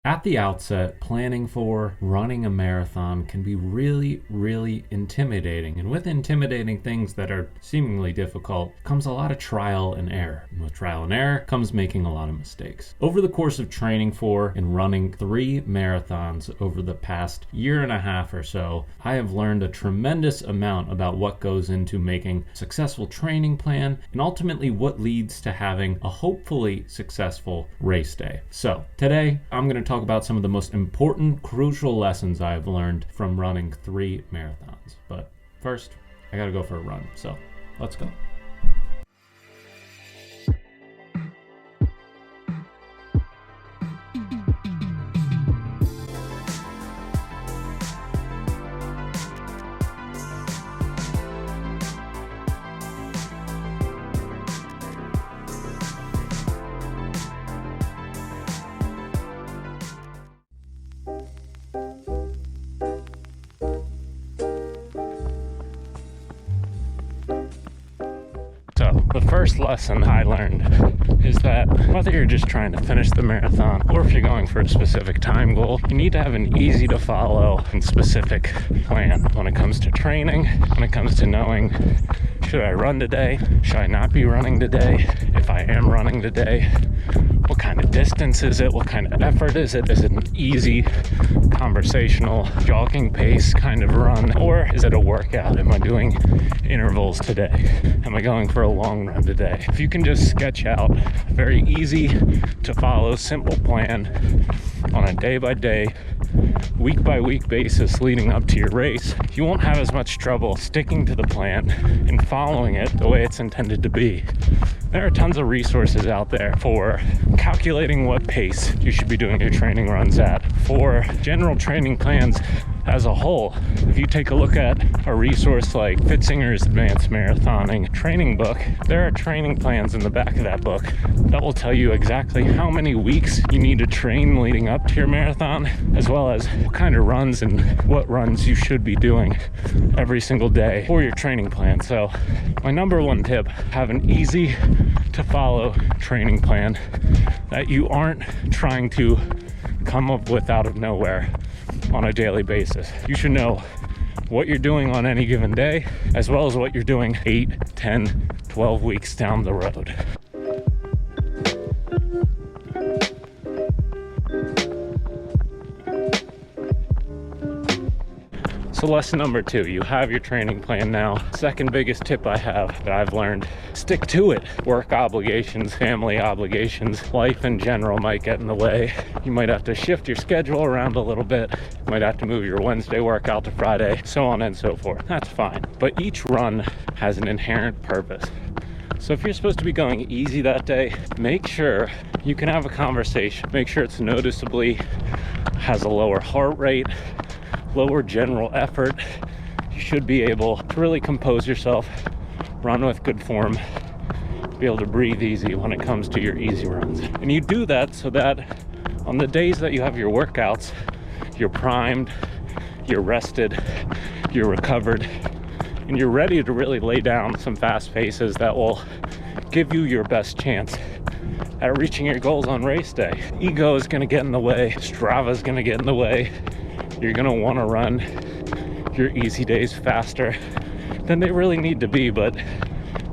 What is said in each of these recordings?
At the outset, planning for running a marathon can be really, really intimidating. And with intimidating things that are seemingly difficult comes a lot of trial and error. And with trial and error comes making a lot of mistakes. Over the course of training for and running 3 marathons over the past year and a half or so, I have learned a tremendous amount about what goes into making a successful training plan and ultimately what leads to having a hopefully successful race day. So today, I'm going to talk about some of the most important, crucial lessons I've learned from running 3 marathons. But first, I gotta go for a run, so let's go. So the first lesson I learned is that whether you're just trying to finish the marathon or if you're going for a specific time goal, you need to have an easy to follow and specific plan when it comes to training, when it comes to knowing, should I run today? Should I not be running today? If I am running today, what kind of distance is it? What kind of effort is it? Is it an easy, conversational, jogging pace kind of run? Or is it a workout? Am I doing intervals today? Am I going for a long run today? If you can just sketch out a very easy to follow, simple plan on a day-by-day, week-by-week basis leading up to your race, you won't have as much trouble sticking to the plan and following it the way it's intended to be. There are tons of resources out there for calculating what pace you should be doing your training runs at, for general training plans as a whole. If you take a look at a resource like Fitzinger's Advanced Marathoning Training Book, there are training plans in the back of that book that will tell you exactly how many weeks you need to train leading up to your marathon, as well as what kind of runs and what runs you should be doing every single day for your training plan. So my number one tip, have an easy to follow training plan that you aren't trying to come up with out of nowhere on a daily basis. You should know what you're doing on any given day, as well as what you're doing 8, 10, 12 weeks down the road. So lesson number 2, you have your training plan now. Second biggest tip I have that I've learned, stick to it. Work obligations, family obligations, life in general might get in the way. You might have to shift your schedule around a little bit. You might have to move your Wednesday workout to Friday, so on and so forth. That's fine. But each run has an inherent purpose. So if you're supposed to be going easy that day, make sure you can have a conversation. Make sure it's noticeably has a lower heart rate, lower general effort. You should be able to really compose yourself, run with good form, be able to breathe easy when it comes to your easy runs. And you do that so that on the days that you have your workouts, you're primed, you're rested, you're recovered, and you're ready to really lay down some fast paces that will give you your best chance at reaching your goals on race day. Ego is going to get in the way, Strava is going to get in the way. You're gonna wanna run your easy days faster than they really need to be, but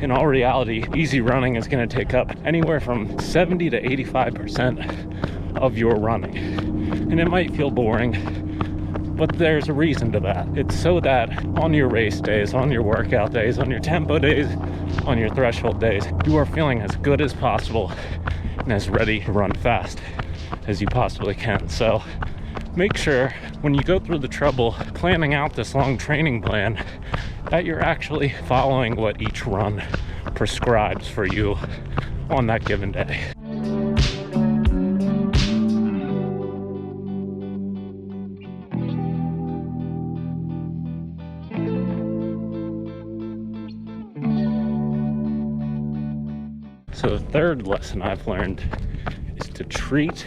in all reality, easy running is gonna take up anywhere from 70 to 85% of your running. And it might feel boring, but there's a reason to that. It's so that on your race days, on your workout days, on your tempo days, on your threshold days, you are feeling as good as possible and as ready to run fast as you possibly can. So make sure when you go through the trouble planning out this long training plan that you're actually following what each run prescribes for you on that given day. So the third lesson I've learned is to treat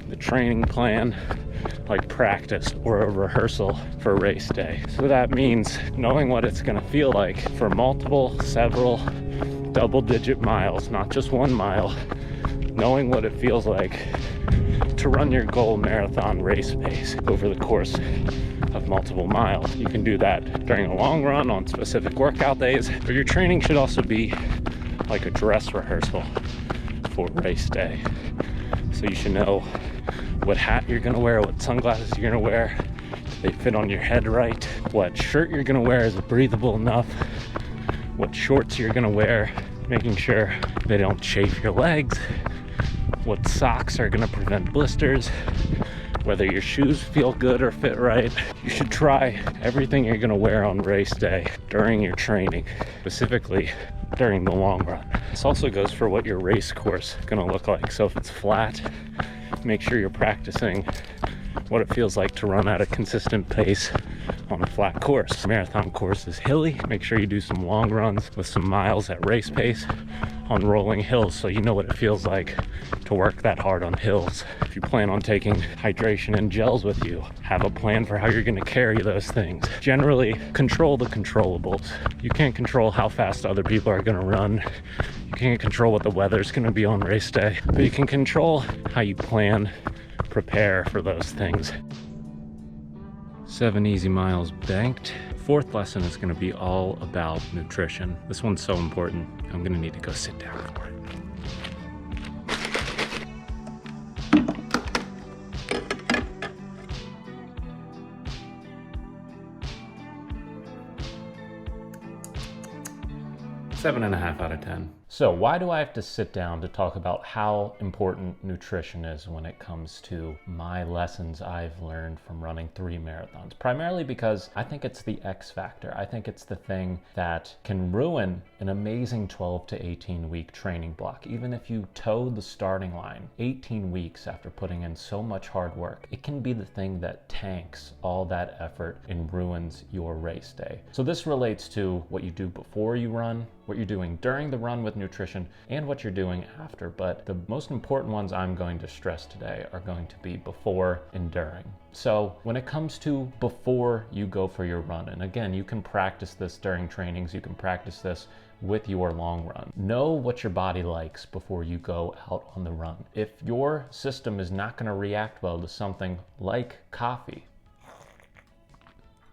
the training plan like practice or a rehearsal for race day. So that means knowing what it's going to feel like for multiple, several, double-digit miles, not just 1 mile, knowing what it feels like to run your goal marathon race pace over the course of multiple miles. You can do that during a long run on specific workout days, but your training should also be like a dress rehearsal for race day. So you should know what hat you're gonna wear, what sunglasses you're gonna wear, do they fit on your head right, what shirt you're gonna wear, is it breathable enough, what shorts you're gonna wear, making sure they don't chafe your legs, what socks are gonna prevent blisters, whether your shoes feel good or fit right. You should try everything you're gonna wear on race day during your training, specifically during the long run. This also goes for what your race course is gonna look like. So if it's flat, make sure you're practicing what it feels like to run at a consistent pace on a flat course. Marathon course is hilly. Make sure you do some long runs with some miles at race pace on rolling hills so you know what it feels like to work that hard on hills. If you plan on taking hydration and gels with you, have a plan for how you're gonna carry those things. Generally, control the controllables. You can't control how fast other people are gonna run. You can't control what the weather's gonna be on race day, but you can control how you plan, prepare for those things. 7 easy miles banked. Fourth lesson is going to be all about nutrition. This one's so important, I'm going to need to go sit down for it. Seven and a half out of 10. So why do I have to sit down to talk about how important nutrition is when it comes to my lessons I've learned from running 3 marathons? Primarily because I think it's the X factor. I think it's the thing that can ruin an amazing 12 to 18 week training block. Even if you toe the starting line 18 weeks after putting in so much hard work, it can be the thing that tanks all that effort and ruins your race day. So this relates to what you do before you run, what you're doing during the run with nutrition, and what you're doing after. But the most important ones I'm going to stress today are going to be before and during. So when it comes to before you go for your run, and again, you can practice this during trainings, you can practice this with your long run. Know what your body likes before you go out on the run. If your system is not going to react well to something like coffee,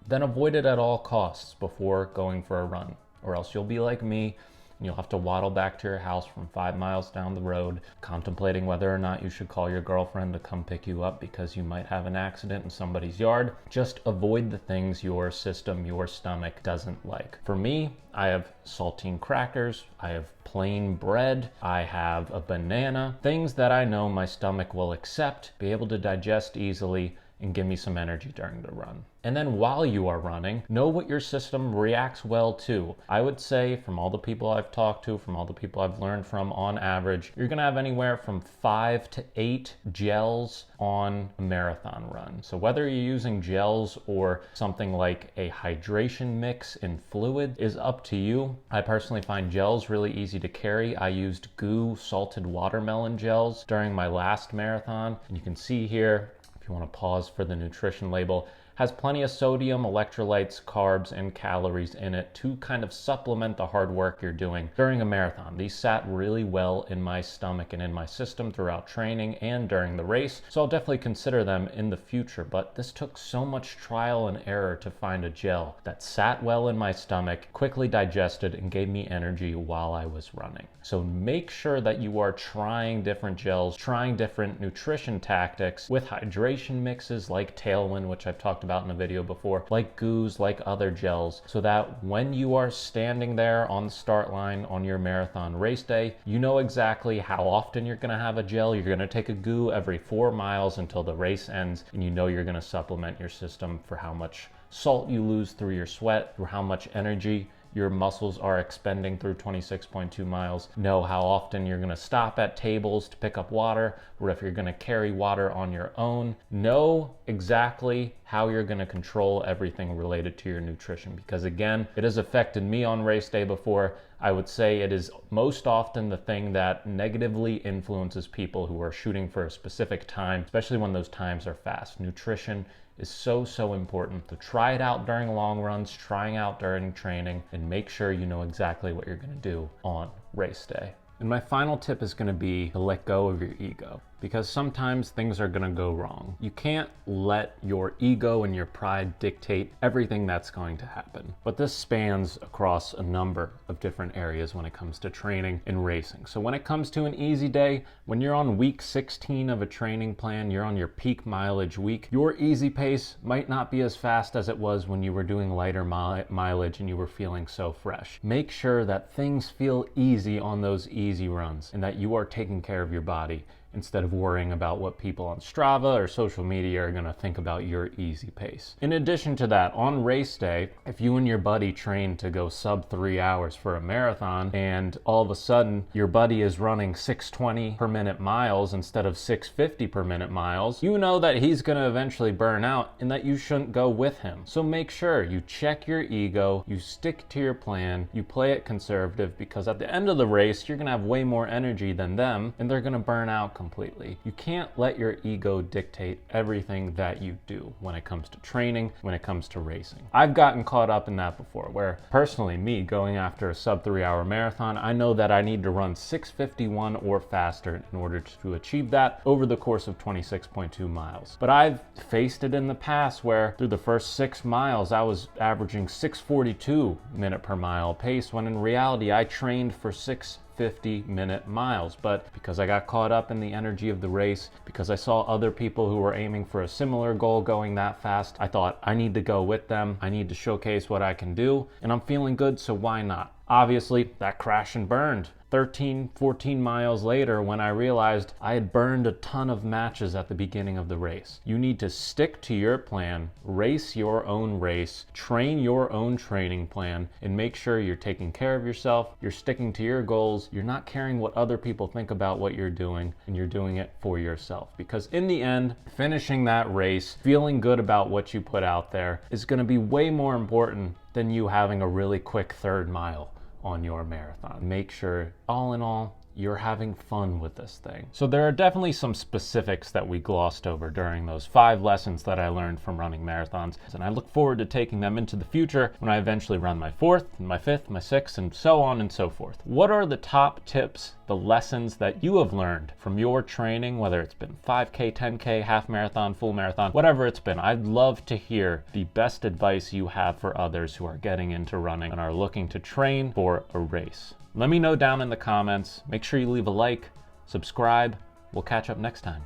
then avoid it at all costs before going for a run. Or else you'll be like me, and you'll have to waddle back to your house from 5 miles down the road, contemplating whether or not you should call your girlfriend to come pick you up because you might have an accident in somebody's yard. Just avoid the things your system, your stomach doesn't like. For me, I have saltine crackers, I have plain bread, I have a banana, things that I know my stomach will accept, be able to digest easily, and give me some energy during the run. And then while you are running, know what your system reacts well to. I would say from all the people I've talked to, from all the people I've learned from, on average, you're gonna have anywhere from 5 to 8 gels on a marathon run. So whether you're using gels or something like a hydration mix in fluid is up to you. I personally find gels really easy to carry. I used GU salted watermelon gels during my last marathon. And you can see here, if you want to pause for the nutrition label, has plenty of sodium, electrolytes, carbs, and calories in it to kind of supplement the hard work you're doing during a marathon. These sat really well in my stomach and in my system throughout training and during the race, so I'll definitely consider them in the future. But this took so much trial and error to find a gel that sat well in my stomach, quickly digested, and gave me energy while I was running. So make sure that you are trying different gels, trying different nutrition tactics with hydration mixes like Tailwind, which I've talked about in a video before, like GUs, like other gels, so that when you are standing there on the start line on your marathon race day, you know exactly how often you're gonna have a gel. You're gonna take a GU every 4 miles until the race ends, and you know you're gonna supplement your system for how much salt you lose through your sweat, through how much energy your muscles are expending through 26.2 miles. Know how often you're gonna stop at tables to pick up water, or if you're gonna carry water on your own. Know exactly how you're gonna control everything related to your nutrition, because again, it has affected me on race day before. I would say it is most often the thing that negatively influences people who are shooting for a specific time, especially when those times are fast. Nutrition is so important. So try it out during long runs, trying out during training, and make sure you know exactly what you're gonna do on race day. And my final tip is gonna be to let go of your ego. because sometimes things are gonna go wrong. You can't let your ego and your pride dictate everything that's going to happen. But this spans across a number of different areas when it comes to training and racing. So when it comes to an easy day, when you're on week 16 of a training plan, you're on your peak mileage week, your easy pace might not be as fast as it was when you were doing lighter mileage and you were feeling so fresh. Make sure that things feel easy on those easy runs and that you are taking care of your body instead of worrying about what people on Strava or social media are gonna think about your easy pace. In addition to that, on race day, if you and your buddy train to go sub 3 hours for a marathon and all of a sudden your buddy is running 620 per minute miles instead of 650 per minute miles, you know that he's gonna eventually burn out and that you shouldn't go with him. So make sure you check your ego, you stick to your plan, you play it conservative, because at the end of the race, you're gonna have way more energy than them and they're gonna burn out completely. You can't let your ego dictate everything that you do when it comes to training, when it comes to racing. I've gotten caught up in that before, where personally, me going after a sub 3 hour marathon, I know that I need to run 6:51 or faster in order to achieve that over the course of 26.2 miles. But I've faced it in the past where through the first 6 miles, I was averaging 6:42 minute per mile pace, when in reality, I trained for 6:50-minute miles. But because I got caught up in the energy of the race, because I saw other people who were aiming for a similar goal going that fast, I thought I need to go with them. I need to showcase what I can do, and I'm feeling good, so why not? Obviously, that crashed and burned 13, 14 miles later when I realized I had burned a ton of matches at the beginning of the race. You need to stick to your plan, race your own race, train your own training plan, and make sure you're taking care of yourself, you're sticking to your goals, you're not caring what other people think about what you're doing, and you're doing it for yourself. Because in the end, finishing that race, feeling good about what you put out there, is going to be way more important than you having a really quick third mile on your marathon. Make sure, all in all, you're having fun with this thing. So there are definitely some specifics that we glossed over during those 5 lessons that I learned from running marathons, and I look forward to taking them into the future when I eventually run my 4th, my 5th, my 6th, and so on and so forth. What are the top tips, the lessons that you have learned from your training, whether it's been 5K, 10K, half marathon, full marathon, whatever it's been? I'd love to hear the best advice you have for others who are getting into running and are looking to train for a race. Let me know down in the comments. Make sure you leave a like, subscribe. We'll catch up next time.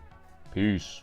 Peace.